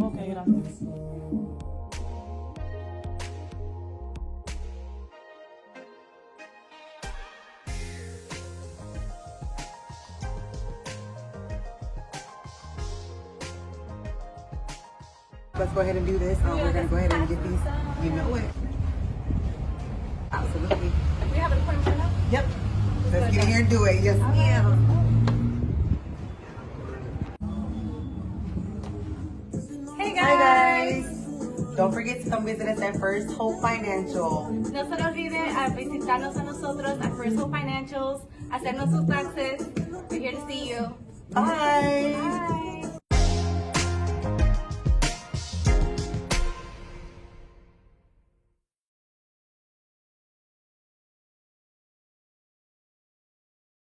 Ok, gracias. Let's go ahead and do this. We're going to go ahead and get these. You know it. Absolutely. We have an appointment now? Yep. Let's get in here and do it. Yes, ma'am. Hey Hi, guys! guys. Don't forget to come visit us at First Hope Financial. No se lo olvide visitarnos a nosotros at First Hope Financials, hacernos sus taxes. We're here to see you. Bye. Bye!